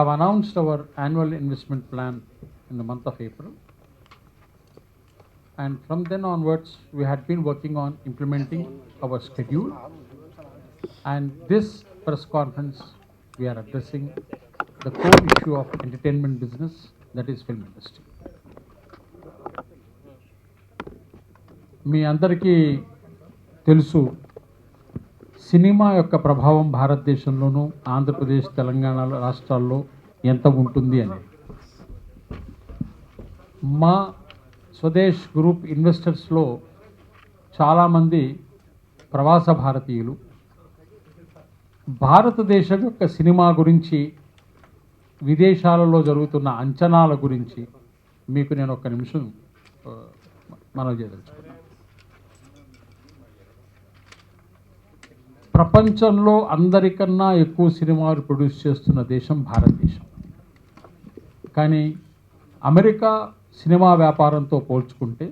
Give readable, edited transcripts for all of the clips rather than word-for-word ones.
have announced our annual investment plan in the month of April. And from then onwards, we had been working on implementing our schedule. And this press conference, we are addressing the core issue of entertainment business, that is film industry. మీ అందరికీ తెలుసు, cinema యొక్క ప్రభావం భారతదేశంలోనూ ఆంధ్రప్రదేశ్ తెలంగాణ రాష్ట్రాల్లో ఎంత ఉంటుంది అని. మా Swades group ఇన్వెస్టర్స్లో చాలామంది ప్రవాస భారతీయులు భారతదేశం యొక్క సినిమా గురించి, విదేశాలలో జరుగుతున్న అంచనాల గురించి మీకు నేను ఒక్క నిమిషం మనవి చేయదలుచుకున్నాను. ప్రపంచంలో అందరికన్నా ఎక్కువ సినిమాలు ప్రొడ్యూస్ చేస్తున్న దేశం భారతదేశం. కానీ అమెరికా సినిమా వ్యాపారంతో పోల్చుకుంటే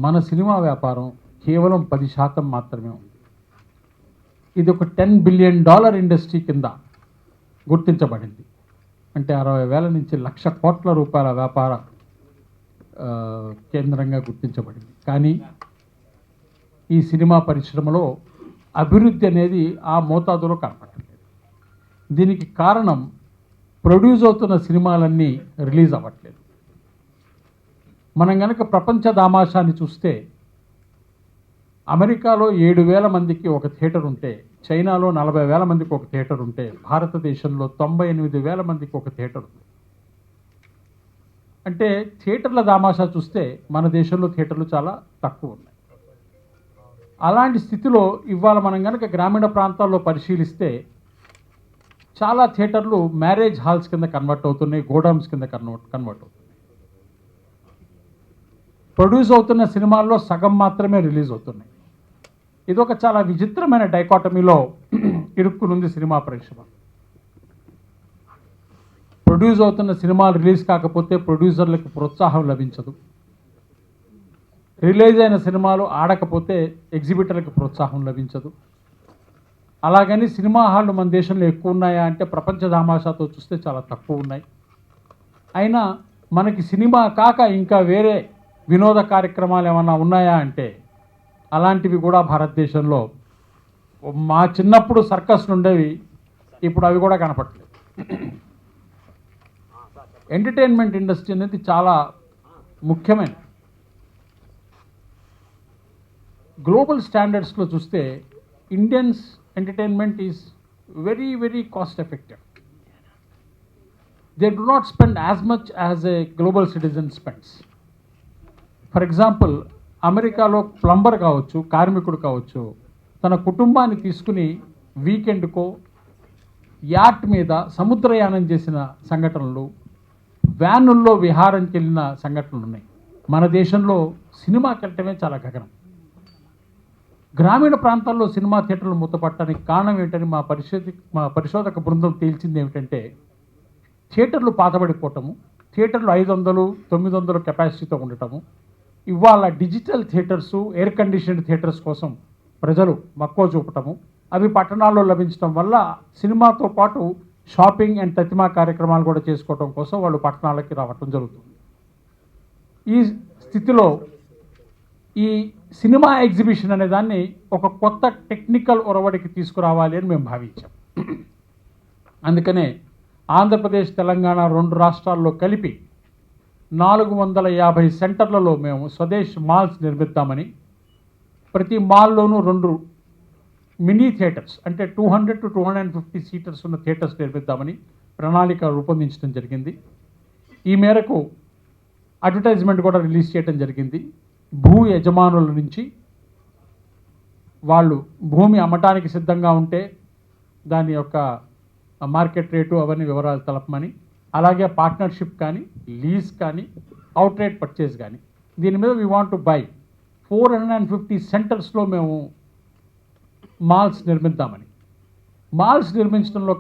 మన సినిమా వ్యాపారం కేవలం 10% మాత్రమే ఉంది. ఇది ఒక $10 బిలియన్ ఇండస్ట్రీ కింద గుర్తించబడింది. అంటే 60,000 నుంచి 1,00,000 కోట్ల రూపాయల వ్యాపార కేంద్రంగా గుర్తించబడింది. కానీ ఈ సినిమా పరిశ్రమలో అభివృద్ధి అనేది ఆ మోతాదులో కనపడలేదు. దీనికి కారణం ప్రొడ్యూస్ అవుతున్న సినిమాలన్నీ రిలీజ్ అవ్వట్లేదు. మనం కనుక ప్రపంచ దామాషాన్ని చూస్తే అమెరికాలో 7,000 మందికి ఒక థియేటర్ ఉంటే, చైనాలో 40,000 మందికి ఒక థియేటర్ ఉంటే, భారతదేశంలో 98,000 మందికి ఒక థియేటర్ ఉంది. అంటే థియేటర్ల దామాషా చూస్తే మన దేశంలో థియేటర్లు చాలా తక్కువ ఉన్నాయి. అలాంటి స్థితిలో ఇవాళ మనం కనుక గ్రామీణ ప్రాంతాల్లో పరిశీలిస్తే చాలా థియేటర్లు మ్యారేజ్ హాల్స్ కింద కన్వర్ట్ అవుతున్నాయి, గోడౌన్స్ కింద కన్వర్ట్ అవుతున్నాయి. ప్రొడ్యూస్ అవుతున్న సినిమాల్లో సగం మాత్రమే రిలీజ్ అవుతున్నాయి. ఇదొక చాలా విచిత్రమైన డైకాటమీలో ఇరుక్కునుంది సినిమా పరిశ్రమ. ప్రొడ్యూస్ అవుతున్న సినిమాలు రిలీజ్ కాకపోతే ప్రొడ్యూసర్లకు ప్రోత్సాహం లభించదు. రిలీజ్ అయిన సినిమాలు ఆడకపోతే ఎగ్జిబిటర్లకు ప్రోత్సాహం లభించదు. అలాగని సినిమా హాళ్ళు మన దేశంలో ఎక్కువ ఉన్నాయా అంటే ప్రపంచ దామాషాతో చూస్తే చాలా తక్కువ ఉన్నాయి. అయినా మనకి సినిమా కాక ఇంకా వేరే వినోద కార్యక్రమాలు ఏమన్నా ఉన్నాయా అంటే అలాంటివి కూడా భారతదేశంలో మా చిన్నప్పుడు సర్కస్లు ఉండేవి, ఇప్పుడు అవి కూడా కనపడలేదు. ఎంటర్టైన్మెంట్ ఇండస్ట్రీ అనేది చాలా ముఖ్యమైన. గ్లోబల్ స్టాండర్డ్స్లో చూస్తే Indians entertainment is very very cost effective. They do not spend as much as a global citizen spends. For example, అమెరికాలో ప్లంబర్ కావచ్చు, కార్మికుడు కావచ్చు, తన కుటుంబాన్ని తీసుకుని వీకెండ్కో యాట్ మీద సముద్రయానం చేసిన సంఘటనలు, వ్యానుల్లో విహారంకి వెళ్ళిన సంఘటనలు ఉన్నాయి. మన దేశంలో సినిమాకి వెళ్ళటమే చాలా గగనం. గ్రామీణ ప్రాంతాల్లో సినిమా థియేటర్లు మూతపట్టడానికి కారణం ఏంటని మా పరిశోధక బృందం తేల్చింది ఏమిటంటే, థియేటర్లు పాతబడిపోవటము, థియేటర్లు 500, 900 కెపాసిటీతో ఉండటము. ఇవాళ digital theatres, air conditioned theatres కోసం ప్రజలు మక్కువ చూపటము, అవి పట్టణాల్లో లభించడం వల్ల సినిమాతో పాటు షాపింగ్ అండ్ తతిమా కార్యక్రమాలు కూడా చేసుకోవడం కోసం వాళ్ళు పట్టణాలకి రావటం జరుగుతుంది. ఈ స్థితిలో ఈ సినిమా ఎగ్జిబిషన్ అనే దాన్ని ఒక కొత్త టెక్నికల్ ఒరవడికి తీసుకురావాలి అని మేము భావించాం. అందుకనే ఆంధ్రప్రదేశ్, తెలంగాణ 2 రాష్ట్రాల్లో కలిపి 450 సెంటర్లలో మేము స్వదేశ్ మాల్స్ నిర్మిద్దామని, ప్రతి మాల్లోనూ 2 మినీ థియేటర్స్ అంటే 200 to 250 సీటర్స్ ఉన్న థియేటర్స్ నిర్మిద్దామని ప్రణాళిక రూపొందించడం జరిగింది. ఈ మేరకు అడ్వర్టైజ్మెంట్ కూడా రిలీజ్ చేయడం జరిగింది. భూ యజమానుల నుంచి వాళ్ళు భూమి అమ్మటానికి సిద్ధంగా ఉంటే దాని యొక్క మార్కెట్ రేటు అవన్నీ వివరాలు తెలపమని, అలాగే పార్ట్నర్షిప్ కానీ, లీజ్ కానీ, అవుట్రేట్ పర్చేజ్ కానీ, దీని మీద వీ వాంట్ టు బై 450 సెంటర్స్లో మేము మాల్స్ నిర్మిద్దామని. మాల్స్ నిర్మించడంలో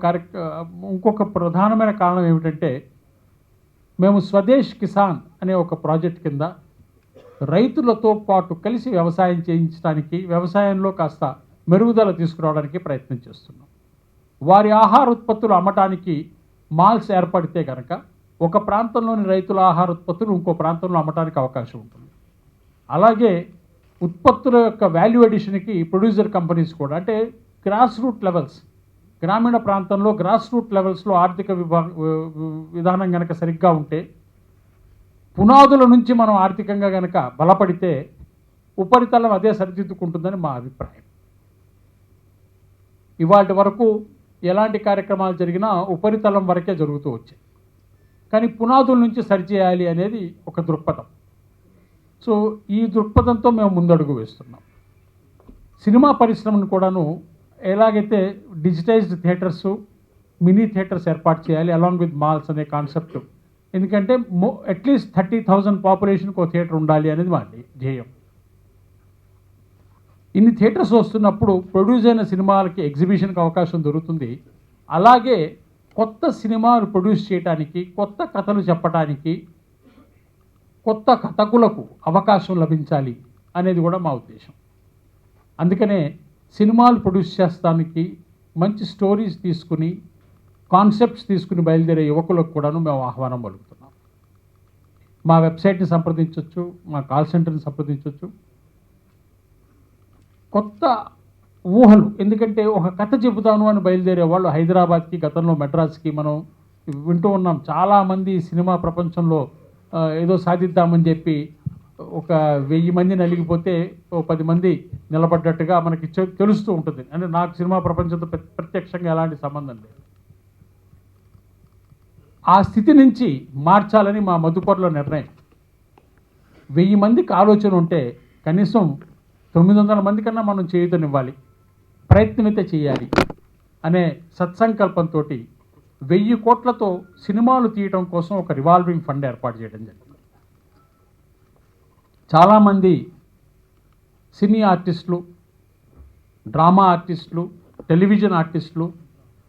ఇంకొక ప్రధానమైన కారణం ఏమిటంటే, మేము స్వదేశ్ కిసాన్ అనే ఒక ప్రాజెక్ట్ కింద రైతులతో పాటు కలిసి వ్యవసాయం చేయించడానికి, వ్యవసాయంలో కాస్త మెరుగుదల తీసుకురావడానికి ప్రయత్నం చేస్తున్నాం. వారి ఆహార ఉత్పత్తులు అమ్మటానికి మాల్స్ ఏర్పడితే కనుక ఒక ప్రాంతంలోని రైతుల ఆహార ఉత్పత్తులు ఇంకో ప్రాంతంలో అమ్మటానికి అవకాశం ఉంటుంది. అలాగే ఉత్పత్తుల యొక్క వాల్యూ అడిషన్కి ప్రొడ్యూసర్ కంపెనీస్ కూడా, అంటే గ్రాస్ రూట్ లెవెల్స్, గ్రామీణ ప్రాంతంలో గ్రాస్ రూట్ లెవెల్స్లో ఆర్థిక విధానం కనుక సరిగ్గా ఉంటే, పునాదుల నుంచి మనం ఆర్థికంగా కనుక బలపడితే ఉపరితలం అదే సరిదిద్దుకుంటుందని మా అభిప్రాయం. ఇవాటి వరకు ఎలాంటి కార్యక్రమాలు జరిగినా ఉపరితలం వరకే జరుగుతూ వచ్చాయి, కానీ పునాదుల నుంచి సరిచేయాలి అనేది ఒక దృక్పథం. సో ఈ దృక్పథంతో మేము ముందడుగు వేస్తున్నాం. సినిమా పరిశ్రమను కూడాను ఎలాగైతే డిజిటైజ్డ్ థియేటర్స్, మినీ థియేటర్స్ ఏర్పాటు చేయాలి అలాంగ్ విత్ మాల్స్ అనే కాన్సెప్ట్. ఎందుకంటే అట్లీస్ట్ 30,000 పాపులేషన్కి ఒక థియేటర్ ఉండాలి అనేది మా ధ్యేయం. ఇన్ని థియేటర్స్ వస్తున్నప్పుడు ప్రొడ్యూస్ అయిన సినిమాలకి ఎగ్జిబిషన్కి అవకాశం దొరుకుతుంది. అలాగే కొత్త సినిమాలు ప్రొడ్యూస్ చేయడానికి, కొత్త కథలు చెప్పడానికి, కొత్త కథకులకు అవకాశం లభించాలి అనేది కూడా మా ఉద్దేశం. అందుకనే సినిమాలు ప్రొడ్యూస్ చేస్తానికి మంచి స్టోరీస్ తీసుకుని, కాన్సెప్ట్స్ తీసుకుని బయలుదేరే యువకులకు కూడాను మేము ఆహ్వానం పలుకుతున్నాం. మా వెబ్సైట్ని సంప్రదించవచ్చు, మా కాల్ సెంటర్ని సంప్రదించవచ్చు. కొత్త ఊహలు, ఎందుకంటే ఒక కథ చెబుతాను అని బయలుదేరే వాళ్ళు హైదరాబాద్కి, గతంలో మెడ్రాస్కి మనం వింటూ ఉన్నాం. చాలామంది సినిమా ప్రపంచంలో ఏదో సాధిద్దామని చెప్పి ఒక 1000 మంది నలిగిపోతే 10 మంది నిలబడ్డట్టుగా మనకి తెలుస్తూ ఉంటుంది. అంటే నాకు సినిమా ప్రపంచంతో ప్రత్యక్షంగా ఎలాంటి సంబంధం లేదు. ఆ స్థితి నుంచి మార్చాలని మా మధుపర్లో నిర్ణయం. 1000 మందికి ఆలోచన ఉంటే కనీసం 900 మంది కన్నా మనం చేయుతనివ్వాలి, ప్రయత్నమైతే చేయాలి అనే సత్సంకల్పంతో 1000 కోట్లతో సినిమాలు తీయడం కోసం ఒక రివాల్వింగ్ ఫండ్ ఏర్పాటు చేయడం జరిగింది. చాలామంది సినీ ఆర్టిస్టులు, డ్రామా ఆర్టిస్టులు, టెలివిజన్ ఆర్టిస్టులు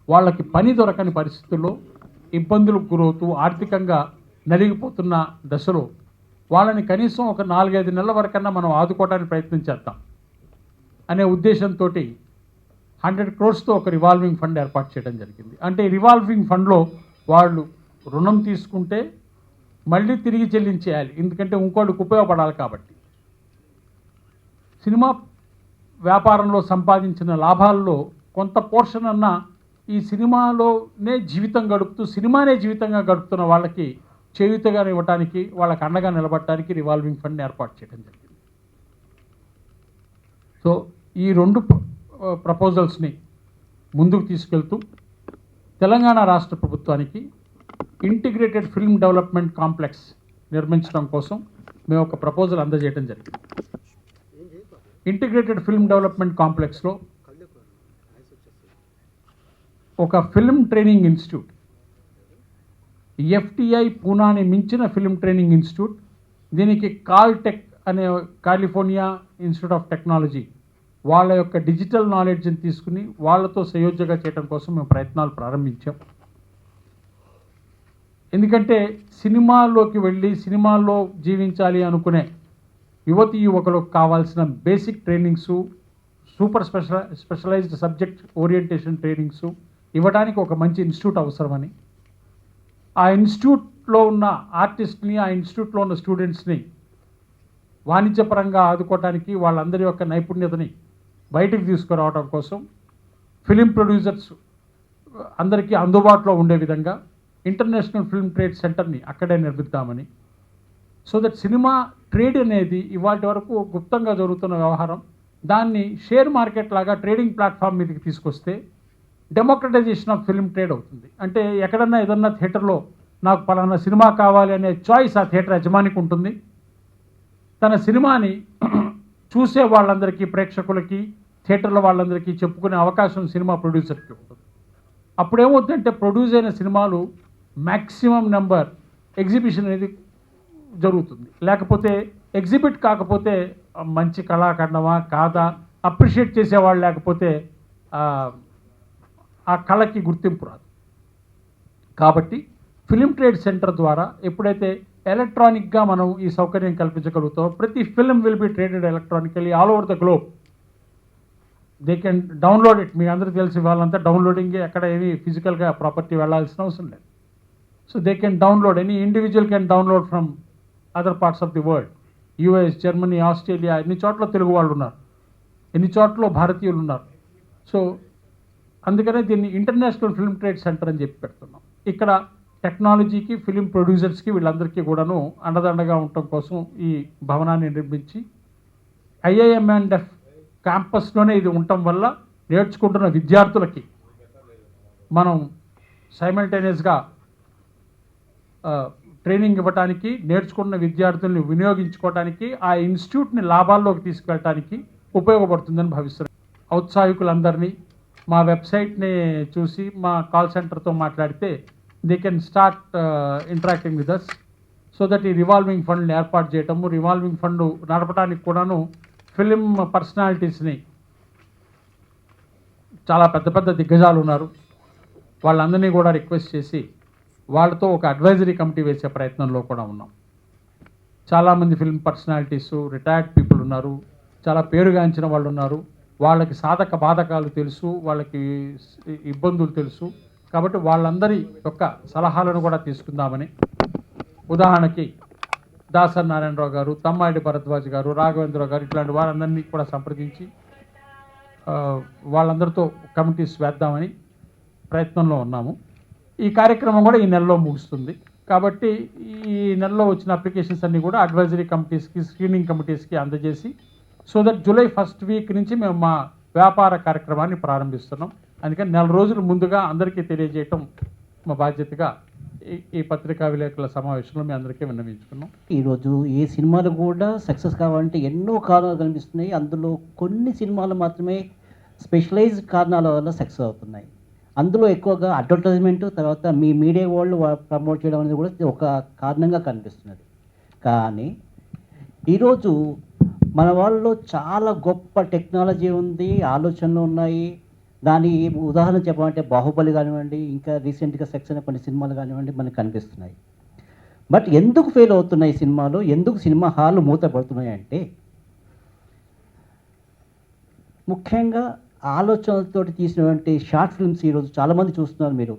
వాళ్ళకి పని దొరకని పరిస్థితుల్లో ఇబ్బందులకు గురవుతూ ఆర్థికంగా నలిగిపోతున్న దశలో వాళ్ళని కనీసం ఒక 4-5 నెలల వరకన్నా మనం ఆదుకోవడానికి ప్రయత్నం చేద్దాం అనే ఉద్దేశంతో 100 crores ఒక రివాల్వింగ్ ఫండ్ ఏర్పాటు చేయడం జరిగింది. అంటే రివాల్వింగ్ ఫండ్లో వాళ్ళు రుణం తీసుకుంటే మళ్ళీ తిరిగి చెల్లించేయాలి, ఎందుకంటే ఇంకోటికి ఉపయోగపడాలి కాబట్టి. సినిమా వ్యాపారంలో సంపాదించిన లాభాల్లో కొంత పోర్షన్ అన్న ఈ సినిమాలోనే జీవితం గడుపుతూ, సినిమానే జీవితంగా గడుపుతున్న వాళ్ళకి చేయూతగా ఇవ్వడానికి, వాళ్ళకి అండగా నిలబడటానికి రివాల్వింగ్ ఫండ్ ఏర్పాటు చేయడం జరిగింది. సో ఈ 2 ప్రపోజల్స్ని ముందుకు తీసుకెళ్తూ తెలంగాణ రాష్ట్ర ప్రభుత్వానికి ఇంటిగ్రేటెడ్ ఫిల్మ్ డెవలప్మెంట్ కాంప్లెక్స్ నిర్మించడం కోసం మేము ఒక ప్రపోజల్ అందజేయడం జరిగింది. ఇంటిగ్రేటెడ్ ఫిల్మ్ డెవలప్మెంట్ కాంప్లెక్స్లో ఒక ఫిల్మ్ ట్రైనింగ్ ఇన్స్టిట్యూట్, ఎఫ్టిఐ పూనాని మించిన ఫిల్మ్ ట్రైనింగ్ ఇన్స్టిట్యూట్, దీనికి కాల్టెక్ అనే కాలిఫోర్నియా ఇన్స్టిట్యూట్ ఆఫ్ టెక్నాలజీ వాళ్ళ యొక్క డిజిటల్ నాలెడ్జ్ని తీసుకుని వాళ్ళతో సయోధ్యగా చేయడం కోసం మేము ప్రయత్నాలు ప్రారంభించాం. ఎందుకంటే సినిమాల్లోకి వెళ్ళి సినిమాల్లో జీవించాలి అనుకునే యువతి యువకులకు కావాల్సిన basic trainings, super specialized subject orientation trainings ఇవ్వడానికి ఒక మంచి ఇన్స్టిట్యూట్ అవసరమని, ఆ ఇన్స్టిట్యూట్లో ఉన్న ఆర్టిస్ట్ని, ఆ ఇన్స్టిట్యూట్లో ఉన్న స్టూడెంట్స్ని వాణిజ్యపరంగా ఆదుకోవడానికి, వాళ్ళందరి యొక్క నైపుణ్యతని బయటికి తీసుకురావడం కోసం ఫిలిం ప్రొడ్యూసర్స్ అందరికీ అందుబాటులో ఉండే విధంగా ఇంటర్నేషనల్ ఫిల్మ్ ట్రేడ్ సెంటర్ని అక్కడే నిర్మిద్దామని, సో దట్ సినిమా ట్రేడ్ అనేది ఇవాటి వరకు గుప్తంగా జరుగుతున్న వ్యవహారం, దాన్ని షేర్ మార్కెట్ లాగా ట్రేడింగ్ ప్లాట్ఫామ్ మీదకి తీసుకొస్తే డెమోక్రటైజేషన్ ఆఫ్ ఫిల్మ్ ట్రేడ్ అవుతుంది. అంటే ఎక్కడన్నా ఏదన్నా థియేటర్లో నాకు పలానా సినిమా కావాలి అనే చాయిస్ ఆ థియేటర్ యజమానికి ఉంటుంది. తన సినిమాని చూసే వాళ్ళందరికీ, ప్రేక్షకులకి, థియేటర్ల వాళ్ళందరికీ చెప్పుకునే అవకాశం సినిమా ప్రొడ్యూసర్కి ఉంటుంది. అప్పుడేమవుతుందంటే ప్రొడ్యూస్ అయిన సినిమాలు మ్యాక్సిమం నెంబర్ ఎగ్జిబిషన్ అనేది జరుగుతుంది. లేకపోతే ఎగ్జిబిట్ కాకపోతే మంచి కళాఖండమా కాదా అప్రిషియేట్ చేసేవాళ్ళు లేకపోతే ఆ కళకి గుర్తింపు రాదు. కాబట్టి ఫిలిం ట్రేడ్ సెంటర్ ద్వారా ఎప్పుడైతే ఎలక్ట్రానిక్గా మనం ఈ సౌకర్యం కల్పించగలుగుతాం, ప్రతి film will be traded electronically all over the globe. They can download it. మీ అందరికీ తెలిసి వాళ్ళంతా డౌన్లోడింగ్, ఎక్కడ ఏమి ఫిజికల్గా ప్రాపర్టీ వెళ్ళాల్సిన అవసరం లేదు. So they can download, any individual can download from other parts of the world. US, Germany, Australia, ఎన్ని చోట్ల తెలుగు వాళ్ళు ఉన్నారు, ఎన్ని చోట్ల భారతీయులు ఉన్నారు. సో అందుకనే దీన్ని ఇంటర్నేషనల్ ఫిల్మ్ ట్రేడ్ సెంటర్ అని చెప్పి పెడుతున్నాం. ఇక్కడ టెక్నాలజీకి, ఫిలిం ప్రొడ్యూసర్స్కి, వీళ్ళందరికీ కూడాను అండదండగా ఉండటం కోసం ఈ భవనాన్ని నిర్మించి IIM&F క్యాంపస్లోనే ఇది ఉండటం వల్ల నేర్చుకుంటున్న విద్యార్థులకి మనం సైమల్టేనియస్గా ట్రైనింగ్ ఇవ్వడానికి, నేర్చుకున్న విద్యార్థుల్ని వినియోగించుకోవడానికి, ఆ ఇన్స్టిట్యూట్ని లాభాల్లోకి తీసుకెళ్ళడానికి ఉపయోగపడుతుందని భావిస్తున్నాను. ఔత్సాహికులందరినీ మా వెబ్సైట్ని చూసి మా కాల్ సెంటర్తో మాట్లాడితే they can start interacting with us. So that ఈ రివాల్వింగ్ ఫండ్ని ఏర్పాటు చేయటము, రివాల్వింగ్ ఫండ్ నడపడానికి కూడాను ఫిలిం పర్సనాలిటీస్ని, చాలా పెద్ద పెద్ద దిగ్గజాలు ఉన్నారు, వాళ్ళందరినీ కూడా రిక్వెస్ట్ చేసి వాళ్ళతో ఒక అడ్వైజరీ కమిటీ వేసే ప్రయత్నంలో కూడా ఉన్నాం. చాలామంది ఫిల్మ్ పర్సనాలిటీస్, రిటైర్డ్ పీపుల్ ఉన్నారు, చాలా పేరుగాంచిన వాళ్ళు ఉన్నారు. వాళ్ళకి సాధక బాధకాలు తెలుసు, వాళ్ళకి ఇబ్బందులు తెలుసు. కాబట్టి వాళ్ళందరి యొక్క సలహాలను కూడా తీసుకుందామని, ఉదాహరణకి దాసరి నారాయణరావు గారు, తమ్మాడి భరద్వాజ్ గారు, రాఘవేంద్రరావు గారు, ఇట్లాంటి వారందరినీ కూడా సంప్రదించి వాళ్ళందరితో కమిటీస్ వేద్దామని ప్రయత్నంలో ఉన్నాము. ఈ కార్యక్రమం కూడా ఈ నెలలో ముగుస్తుంది. కాబట్టి ఈ నెలలో వచ్చిన అప్లికేషన్స్ అన్నీ కూడా అడ్వైజరీ కమిటీస్కి, స్క్రీనింగ్ కమిటీస్కి అందజేసి, so that July 1st week నుంచి మేము మా వ్యాపార కార్యక్రమాన్ని ప్రారంభిస్తున్నాం. అందుకని 4 రోజుల ముందుగా అందరికీ తెలియజేయటం మా బాధ్యతగా ఈ పత్రికా విలేకరుల సమావేశంలో మీ అందరికీ విన్నవించుకున్నాం. ఈరోజు ఏ సినిమాలు కూడా సక్సెస్ కావాలంటే ఎన్నో కారణాలు కనిపిస్తున్నాయి. అందులో కొన్ని సినిమాలు మాత్రమే స్పెషలైజ్డ్ కారణాల వల్ల సక్సెస్ అవుతున్నాయి. అందులో ఎక్కువగా అడ్వర్టైజ్మెంట్, తర్వాత మీ మీడియా వాళ్ళు ప్రమోట్ చేయడం అనేది కూడా ఒక కారణంగా కనిపిస్తున్నది. కానీ ఈరోజు మన వాళ్ళలో చాలా గొప్ప టెక్నాలజీ ఉంది, ఆలోచనలు ఉన్నాయి. దాని ఉదాహరణ చెప్పాలంటే బాహుబలి కానివ్వండి, ఇంకా రీసెంట్గా సక్సెస్ అయిన కొన్ని సినిమాలు కానివ్వండి మనకు కనిపిస్తున్నాయి. బట్ ఎందుకు ఫెయిల్ అవుతున్నాయి సినిమాలు, ఎందుకు సినిమా హాలు మూతపడుతున్నాయి అంటే ముఖ్యంగా ఆలోచనలతో తీసినటువంటి షార్ట్ ఫిల్మ్స్ ఈరోజు చాలామంది చూస్తున్నారు. మీరు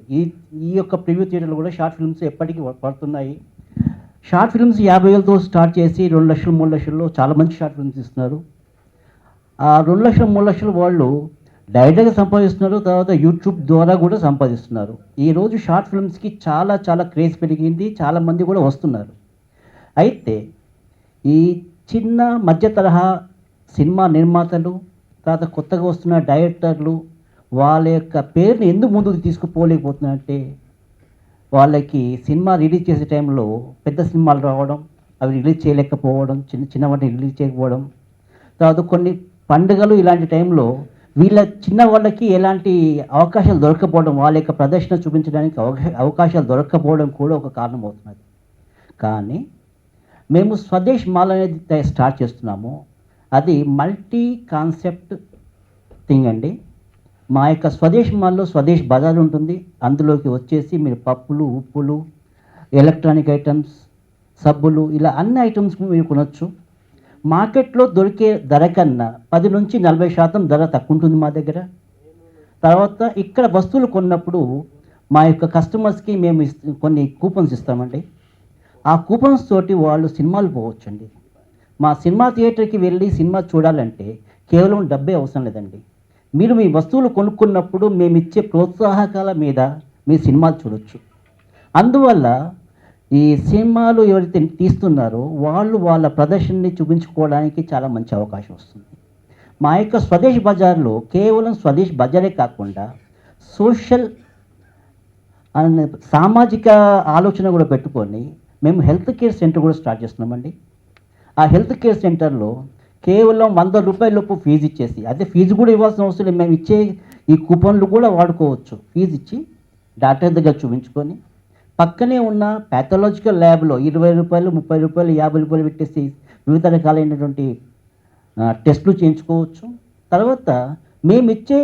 ఈ యొక్క ప్రివ్యూ థియేటర్లు కూడా షార్ట్ ఫిల్మ్స్ ఎప్పటికీ పడుతున్నాయి. షార్ట్ ఫిల్మ్స్ 50,000తో స్టార్ట్ చేసి 2 లక్షలు 3 లక్షల్లో చాలా మంచి షార్ట్ ఫిల్మ్స్ ఇస్తున్నారు. ఆ 2 లక్షలు 3 లక్షలు వాళ్ళు డైరెక్ట్గా సంపాదిస్తున్నారు, తర్వాత యూట్యూబ్ ద్వారా కూడా సంపాదిస్తున్నారు. ఈరోజు షార్ట్ ఫిల్మ్స్కి చాలా చాలా క్రేజ్ పెరిగింది, చాలామంది కూడా వస్తున్నారు. అయితే ఈ చిన్న మధ్య తరహా సినిమా నిర్మాతలు, తర్వాత కొత్తగా వస్తున్న డైరెక్టర్లు వాళ్ళ యొక్క పేరుని ఎందుకు ముందుకు తీసుకుపోలేకపోతున్నారంటే వాళ్ళకి సినిమా రిలీజ్ చేసే టైంలో పెద్ద సినిమాలు రావడం, అవి రిలీజ్ చేయలేకపోవడం, చిన్న వాటిని రిలీజ్ చేయకపోవడం, తర్వాత కొన్ని పండుగలు ఇలాంటి టైంలో వీళ్ళ చిన్న వాళ్ళకి ఎలాంటి అవకాశాలు దొరకకపోవడం, వాళ్ళ యొక్క ప్రదర్శన చూపించడానికి అవకాశాలు దొరకకపోవడం కూడా ఒక కారణం అవుతున్నది. కానీ మేము స్వదేశ్ మాల్ అనేది స్టార్ట్ చేస్తున్నాము. అది మల్టీ కాన్సెప్ట్ థింగ్ అండి. మా యొక్క స్వదేశ్ మాల్లో స్వదేశ్ బజార్ ఉంటుంది. అందులోకి వచ్చేసి మీరు పప్పులు, ఉప్పులు, ఎలక్ట్రానిక్ ఐటమ్స్, సబ్బులు, ఇలా అన్ని ఐటమ్స్ మీరు కొనవచ్చు. మార్కెట్లో దొరికే ధర కన్నా 10 నుంచి 40% ధర తక్కువ ఉంటుంది మా దగ్గర. తర్వాత ఇక్కడ వస్తువులు కొన్నప్పుడు మా యొక్క కస్టమర్స్కి మేము కొన్ని కూపన్స్ ఇస్తామండి. ఆ కూపన్స్ తోటి వాళ్ళు సినిమాలు పోవచ్చండి. మా సినిమా థియేటర్కి వెళ్ళి సినిమా చూడాలంటే కేవలం డబ్బే అవసరం లేదండి. మీరు మీ వస్తువులు కొనుక్కున్నప్పుడు మేము ఇచ్చే ప్రోత్సాహకాల మీద మీ సినిమాలు చూడొచ్చు. అందువల్ల ఈ సినిమాలు ఎవరైతే తీస్తున్నారో వాళ్ళు వాళ్ళ ప్రదర్శనని చూపించుకోవడానికి చాలా మంచి అవకాశం వస్తుంది. మా యొక్క స్వదేశ్ బజార్లో కేవలం స్వదేశ్ బజారే కాకుండా సోషల్ అండ్ సామాజిక ఆలోచన కూడా పెట్టుకొని మేము హెల్త్ కేర్ సెంటర్ కూడా స్టార్ట్ చేస్తున్నామండి. ఆ హెల్త్ కేర్ సెంటర్లో కేవలం 100 రూపాయల లోపు ఫీజు ఇచ్చేసి, అదే ఫీజు కూడా ఇవ్వాల్సిన అవసరం లేదు, మేము ఇచ్చే ఈ కూపన్లు కూడా వాడుకోవచ్చు. ఫీజు ఇచ్చి డాక్టర్ దగ్గర చూపించుకొని పక్కనే ఉన్న ప్యాథలాజికల్ ల్యాబ్లో 20 రూపాయలు, 30 రూపాయలు, 50 రూపాయలు పెట్టేసి వివిధ రకాలైనటువంటి టెస్టులు చేయించుకోవచ్చు. తర్వాత మేము ఇచ్చే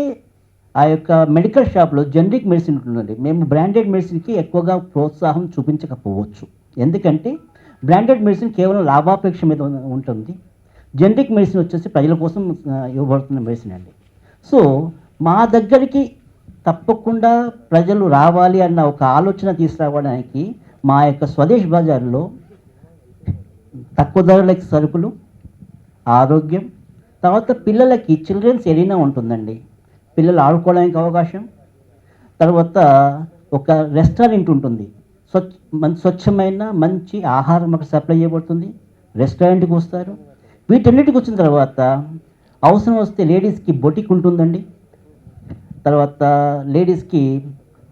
ఆ యొక్క మెడికల్ షాప్లో జనరిక్ మెడిసిన్ ఉంటుందండి. మేము బ్రాండెడ్ మెడిసిన్కి ఎక్కువగా ప్రోత్సాహం చూపించకపోవచ్చు. ఎందుకంటే బ్రాండెడ్ మెడిసిన్ కేవలం లాభాపేక్ష మీద ఉంటుంది. జనరిక్ మెడిసిన్ వచ్చేసి ప్రజల కోసం ఇవ్వబడుతున్న మెడిసిన్ అండి. సో మా దగ్గరికి తప్పకుండా ప్రజలు రావాలి అన్న ఒక ఆలోచన తీసుకురావడానికి మా యొక్క స్వదేశ్ బజార్లో తక్కువ ధరలకి సరుకులు, ఆరోగ్యం, తర్వాత పిల్లలకి చిల్డ్రన్స్ ఎరీనా ఉంటుందండి, పిల్లలు ఆడుకోవడానికి అవకాశం, తర్వాత ఒక రెస్టారెంట్ ఉంటుంది, స్వచ్ఛమైన మంచి ఆహారం అక్కడ సప్లై చేయబడుతుంది, రెస్టారెంట్కి వస్తారు. వీటన్నిటికి వచ్చిన తర్వాత అవసరం వస్తే లేడీస్కి బొటిక్ ఉంటుందండి, తర్వాత లేడీస్కి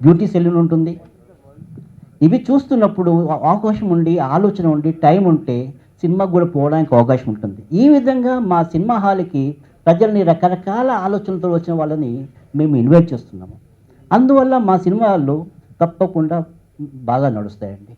బ్యూటీ సెలూన్ ఉంటుంది. ఇవి చూస్తున్నప్పుడు అవకాశం ఉండి, ఆలోచన ఉండి, టైం ఉంటే సినిమాకి కూడా పోవడానికి అవకాశం ఉంటుంది. ఈ విధంగా మా సినిమా హాల్కి ప్రజల్ని రకరకాల ఆలోచనలతో వచ్చిన వాళ్ళని మేము ఇన్వైట్ చేస్తున్నాము. అందువల్ల మా సినిమాలు తప్పకుండా బాగా నడుస్తాయండి.